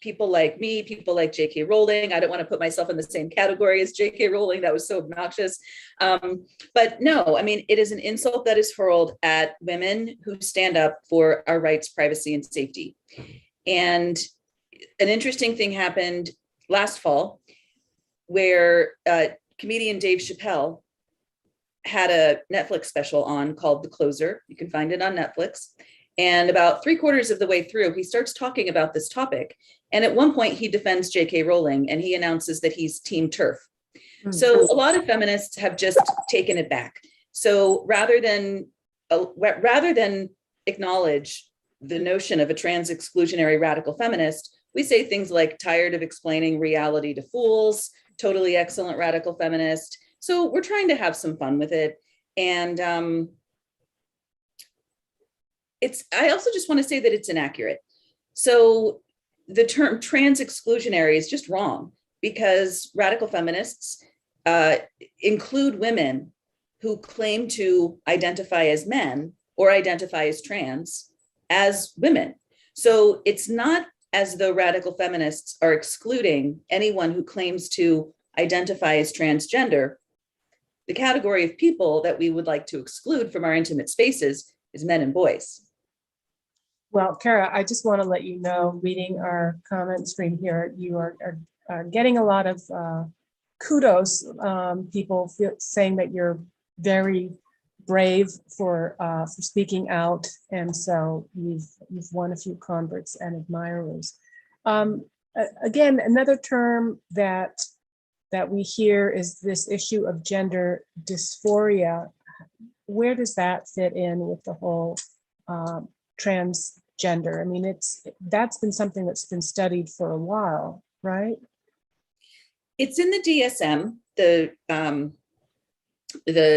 Speaker 2: people like me, people like JK Rowling. I don't want to put myself in the same category as JK Rowling. That was so obnoxious. But no, I mean, it is an insult that is hurled at women who stand up for our rights, privacy, and safety. And an interesting thing happened last fall where comedian Dave Chappelle had a Netflix special on called The Closer. You can find it on Netflix. And about 3/4 of the way through, he starts talking about this topic. And at one point, he defends JK Rowling and he announces that he's Team TERF. So a lot of feminists have just taken it back. So rather than acknowledge the notion of a trans exclusionary radical feminist, we say things like tired of explaining reality to fools, totally excellent radical feminist. So we're trying to have some fun with it. And I also just want to say that it's inaccurate. So the term trans exclusionary is just wrong because radical feminists include women who claim to identify as men or identify as trans as women. So it's not as though radical feminists are excluding anyone who claims to identify as transgender. The category of people that we would like to exclude from our intimate spaces is men and boys.
Speaker 1: Well, Kara, I just want to let you know, reading our comment stream here, you are getting a lot of kudos. People saying that you're very brave for speaking out, and so you've won a few converts and admirers. Again, another term that we hear is this issue of gender dysphoria. Where does that fit in with the whole transgender? I mean, that's been something that's been studied for a while, right?
Speaker 2: It's in the DSM, the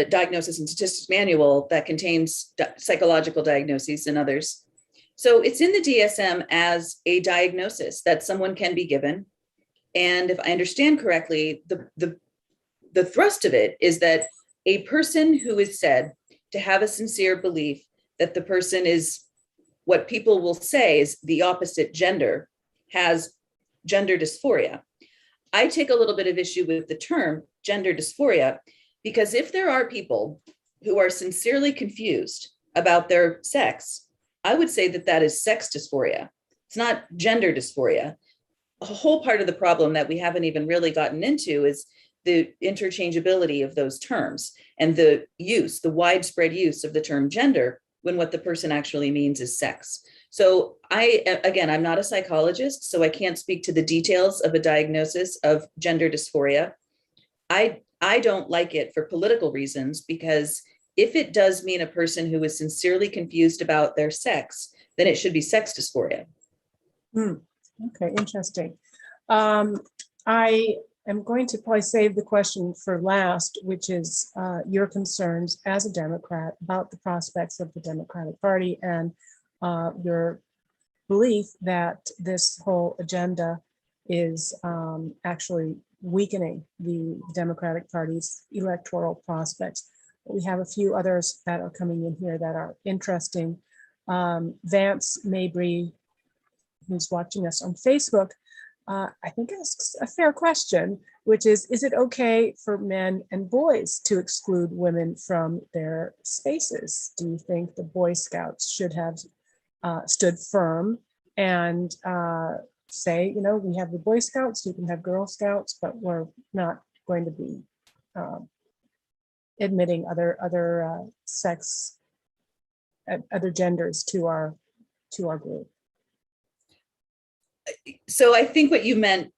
Speaker 2: Diagnosis and Statistics Manual that contains psychological diagnoses and others. So it's in the DSM as a diagnosis that someone can be given. And if I understand correctly, the thrust of it is that a person who is said to have a sincere belief that the person is what people will say is the opposite gender has gender dysphoria. I take a little bit of issue with the term gender dysphoria because if there are people who are sincerely confused about their sex, I would say that that is sex dysphoria. It's not gender dysphoria. A whole part of the problem that we haven't even really gotten into is the interchangeability of those terms and the widespread use of the term gender when what the person actually means is sex. So I'm not a psychologist, so I can't speak to the details of a diagnosis of gender dysphoria. I don't like it for political reasons because if it does mean a person who is sincerely confused about their sex, then it should be sex dysphoria.
Speaker 1: Okay, interesting. I am going to probably save the question for last, which is your concerns as a Democrat about the prospects of the Democratic Party and your belief that this whole agenda is actually weakening the Democratic Party's electoral prospects. We have a few others that are coming in here that are interesting. Vance Mabry, who's watching us on Facebook, I think asks a fair question, which is it okay for men and boys to exclude women from their spaces? Do you think the Boy Scouts should have stood firm and say, we have the Boy Scouts, you can have Girl Scouts, but we're not going to be admitting other sex, other genders to our group?
Speaker 2: So I think what you meant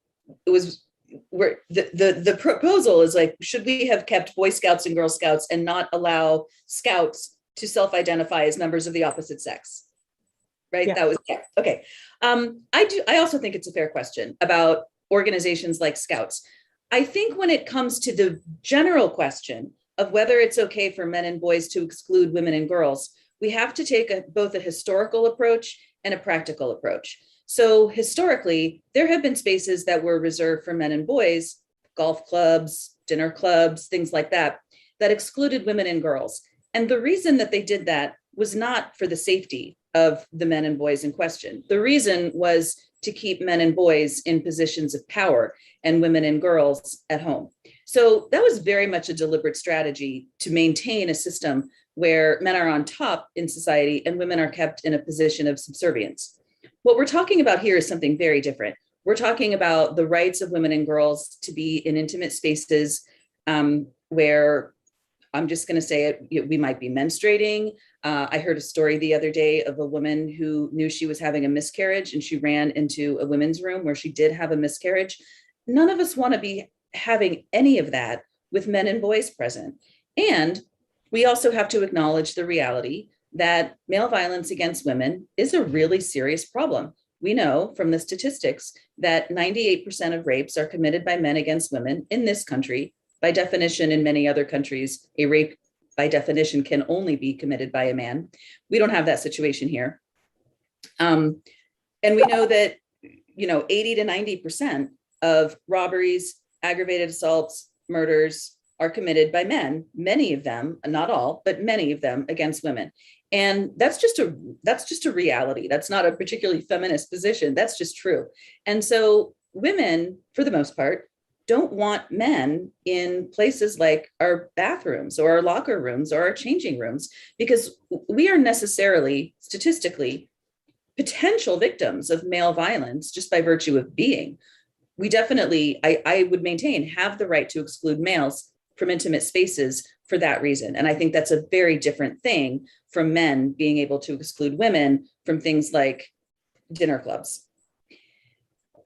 Speaker 2: was where the proposal is like, should we have kept Boy Scouts and Girl Scouts and not allow Scouts to self-identify as members of the opposite sex? Right? Yeah. That was, yeah. Okay. I also think it's a fair question about organizations like Scouts. I think when it comes to the general question of whether it's okay for men and boys to exclude women and girls, we have to take both a historical approach and a practical approach. So historically, there have been spaces that were reserved for men and boys, golf clubs, dinner clubs, things like that, that excluded women and girls. And the reason that they did that was not for the safety of the men and boys in question. The reason was to keep men and boys in positions of power and women and girls at home. So that was very much a deliberate strategy to maintain a system where men are on top in society and women are kept in a position of subservience. What we're talking about here is something very different. We're talking about the rights of women and girls to be in intimate spaces where I'm just going to say it, we might be menstruating. I heard a story the other day of a woman who knew she was having a miscarriage and she ran into a women's room where she did have a miscarriage. None of us want to be having any of that with men and boys present. And we also have to acknowledge the reality that male violence against women is a really serious problem. We know from the statistics that 98% of rapes are committed by men against women in this country. By definition, in many other countries, a rape by definition can only be committed by a man. We don't have that situation here. And we know that, 80 to 90% of robberies, aggravated assaults, murders are committed by men, many of them, not all, but many of them against women. And that's just a reality. That's not a particularly feminist position. That's just true. And so women, for the most part, don't want men in places like our bathrooms or our locker rooms or our changing rooms, because we are necessarily, statistically, potential victims of male violence just by virtue of being. We definitely, I would maintain, have the right to exclude males from intimate spaces for that reason. And I think that's a very different thing from men being able to exclude women from things like dinner clubs.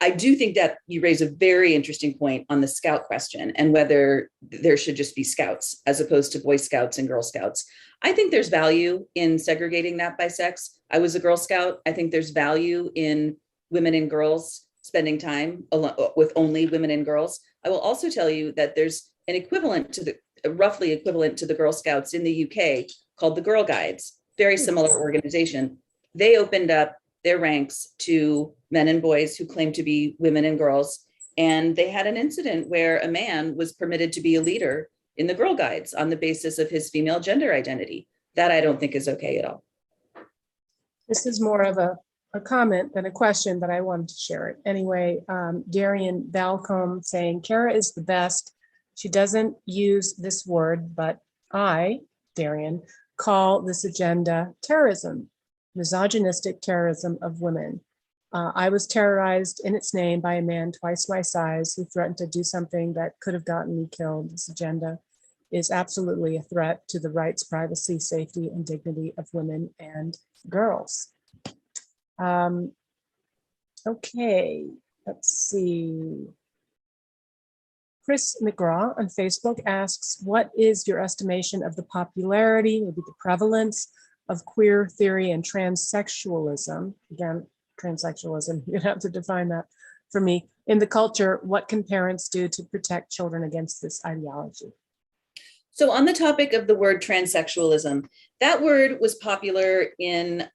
Speaker 2: I do think that you raise a very interesting point on the Scout question and whether there should just be Scouts as opposed to Boy Scouts and Girl Scouts. I think there's value in segregating that by sex. I was a Girl Scout. I think there's value in women and girls spending time with only women and girls. I will also tell you that there's an equivalent to roughly equivalent to the Girl Scouts in the UK called the Girl Guides, very similar organization. They opened up their ranks to men and boys who claimed to be women and girls. And they had an incident where a man was permitted to be a leader in the Girl Guides on the basis of his female gender identity. That I don't think is okay at all.
Speaker 1: This is more of a comment than a question, but I wanted to share it. Anyway, Darian Balcombe saying, Kara is the best. She doesn't use this word, but I, Darian, call this agenda terrorism, misogynistic terrorism of women. I was terrorized in its name by a man twice my size who threatened to do something that could have gotten me killed. This agenda is absolutely a threat to the rights, privacy, safety, and dignity of women and girls. Okay, let's see. Chris McGraw on Facebook asks, what is your estimation of the popularity, maybe the prevalence of queer theory and transsexualism? Again, transsexualism, you'd have to define that for me. In the culture, what can parents do to protect children against this ideology?
Speaker 2: So on the topic of the word transsexualism, that word was popular in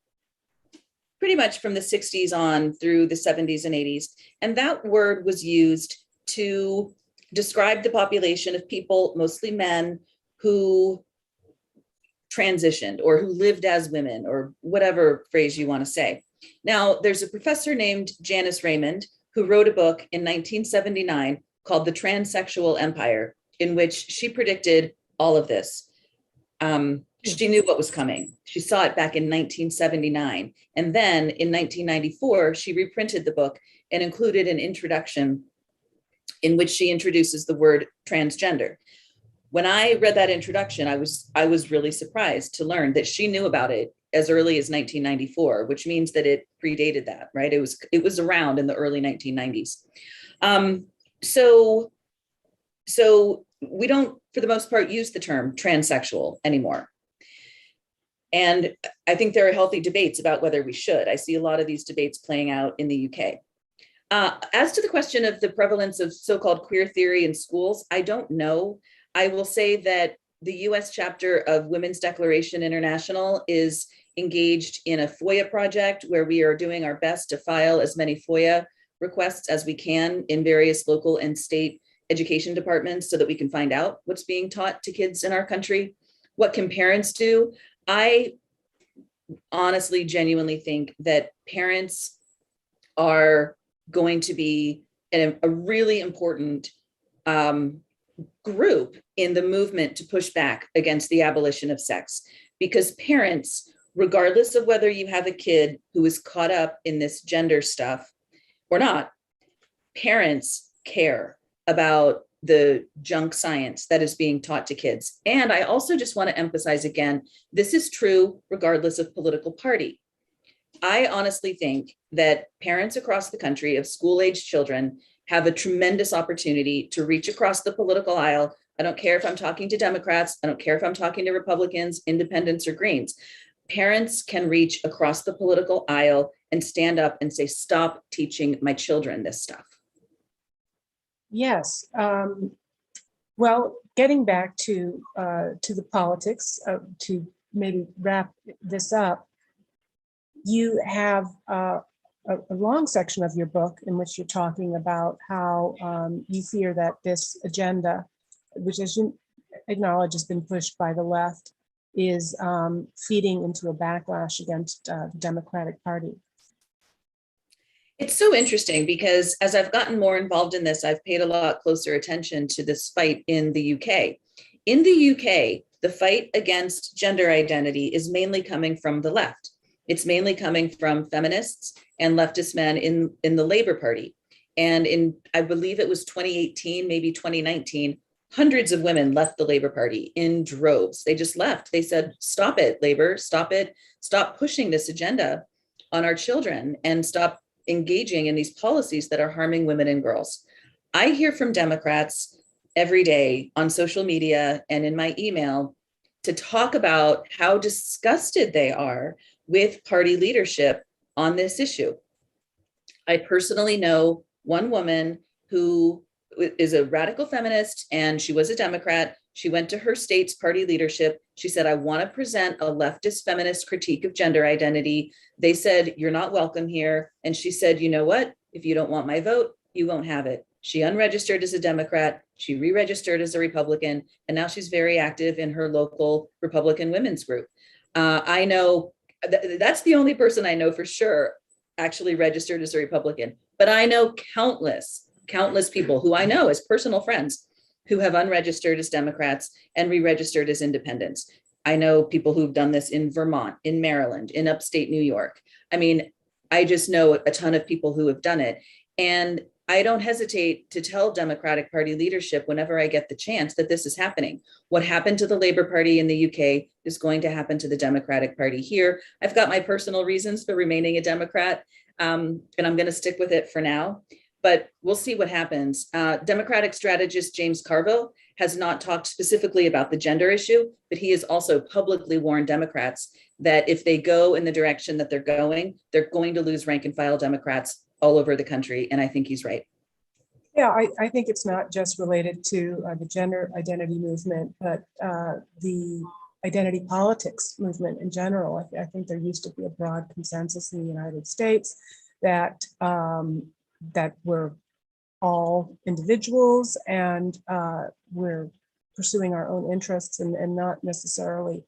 Speaker 2: pretty much from the 60s on through the 70s and 80s. And that word was used to describe the population of people, mostly men, who transitioned or who lived as women, or whatever phrase you want to say. Now, there's a professor named Janice Raymond who wrote a book in 1979 called The Transsexual Empire, in which she predicted all of this. She knew what was coming. She saw it back in 1979. And then in 1994, she reprinted the book and included an introduction in which she introduces the word transgender. When I read that introduction, I was really surprised to learn that she knew about it as early as 1994, which means that it predated that, right? It was around in the early 1990s. So we don't, for the most part, use the term transsexual anymore. And I think there are healthy debates about whether we should. I see a lot of these debates playing out in the UK. As to the question of the prevalence of so-called queer theory in schools, I don't know. I will say that the US chapter of Women's Declaration International is engaged in a FOIA project where we are doing our best to file as many FOIA requests as we can in various local and state education departments so that we can find out what's being taught to kids in our country. What can parents do? I honestly, genuinely think that parents are going to be a really important group in the movement to push back against the abolition of sex, because parents, regardless of whether you have a kid who is caught up in this gender stuff or not, parents care about the junk science that is being taught to kids. And I also just want to emphasize again, this is true regardless of political party. I honestly think that parents across the country of school-aged children have a tremendous opportunity to reach across the political aisle. I don't care if I'm talking to Democrats, I don't care if I'm talking to Republicans, independents, or Greens. Parents can reach across the political aisle and stand up and say, stop teaching my children this stuff.
Speaker 1: Yes. Well, getting back to the politics, to maybe wrap this up, you have a long section of your book in which you're talking about how you fear that this agenda, which as you acknowledge has been pushed by the left, is feeding into a backlash against the Democratic Party.
Speaker 2: It's so interesting because as I've gotten more involved in this, I've paid a lot closer attention to this fight in the UK. In the UK, the fight against gender identity is mainly coming from the left. It's mainly coming from feminists and leftist men in the Labour Party. And in, I believe it was 2018, maybe 2019, hundreds of women left the Labour Party in droves. They just left. They said, stop it, Labour, stop it. Stop pushing this agenda on our children and stop engaging in these policies that are harming women and girls. I hear from Democrats every day on social media and in my email to talk about how disgusted they are with party leadership on this issue. I personally know one woman who is a radical feminist and she was a Democrat. She went to her state's party leadership. She said, I want to present a leftist feminist critique of gender identity. They said, you're not welcome here. And she said, you know what? If you don't want my vote, you won't have it. She unregistered as a Democrat. She re-registered as a Republican. And now she's very active in her local Republican women's group. I know that's the only person I know for sure actually registered as a Republican. But I know countless people who I know as personal friends who have unregistered as Democrats and re-registered as independents. I know people who've done this in Vermont, in Maryland, in upstate New York. I mean, I just know a ton of people who have done it. And I don't hesitate to tell Democratic Party leadership whenever I get the chance that this is happening. What happened to the Labour Party in the UK is going to happen to the Democratic Party here. I've got my personal reasons for remaining a Democrat, and I'm going to stick with it for now. But we'll see what happens. Democratic strategist James Carville has not talked specifically about the gender issue, but he has also publicly warned Democrats that if they go in the direction that they're going to lose rank and file Democrats all over the country. And I think he's right.
Speaker 1: Yeah, I think it's not just related to the gender identity movement, but the identity politics movement in general. I think there used to be a broad consensus in the United States that that we're all individuals and we're pursuing our own interests and not necessarily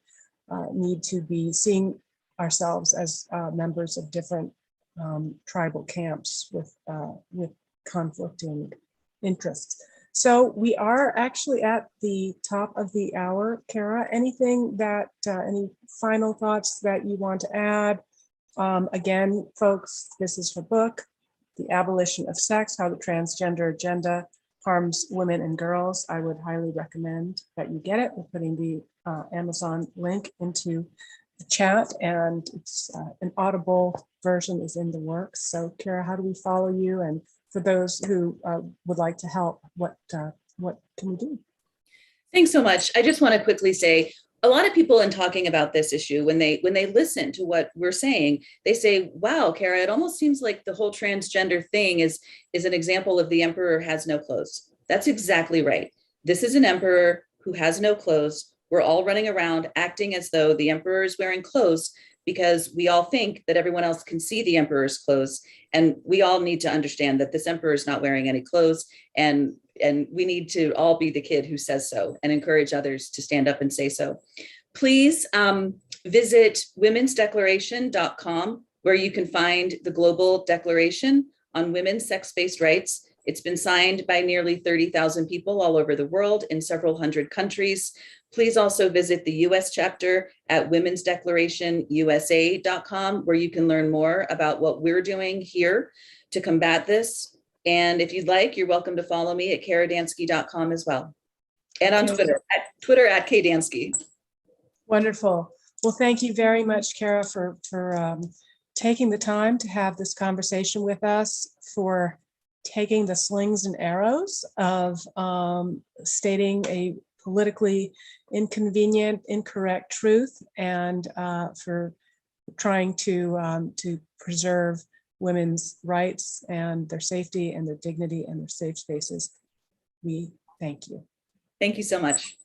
Speaker 1: need to be seeing ourselves as members of different tribal camps with conflicting interests. So we are actually at the top of the hour. Kara, anything that, any final thoughts that you want to add? Again, folks, this is her book, The Abolition of Sex, How the Transgender Agenda Harms Women and Girls. I would highly recommend that you get it. We're putting the Amazon link into the chat, and it's an Audible version is in the works. So Kara, how do we follow you? And for those who would like to help, what can we do?
Speaker 2: Thanks so much. I just want to quickly say, a lot of people in talking about this issue, when they listen to what we're saying, they say, wow, Kara, it almost seems like the whole transgender thing is an example of the emperor has no clothes. That's exactly right. This is an emperor who has no clothes. We're all running around acting as though the emperor is wearing clothes because we all think that everyone else can see the emperor's clothes. And we all need to understand that this emperor is not wearing any clothes. And we need to all be the kid who says so and encourage others to stand up and say so. Please visit womensdeclaration.com, where you can find the global declaration on women's sex-based rights. It's been signed by nearly 30,000 people all over the world in several hundred countries. Please also visit the US chapter at womensdeclarationusa.com, where you can learn more about what we're doing here to combat this. And if you'd like, you're welcome to follow me at karadansky.com as well. And on
Speaker 1: Okay.
Speaker 2: Twitter at kdansky.
Speaker 1: Wonderful. Well, thank you very much, Kara, for taking the time to have this conversation with us, for taking the slings and arrows of stating a politically inconvenient, incorrect truth, and for trying to preserve women's rights and their safety and their dignity and their safe spaces. We thank you.
Speaker 2: Thank you so much.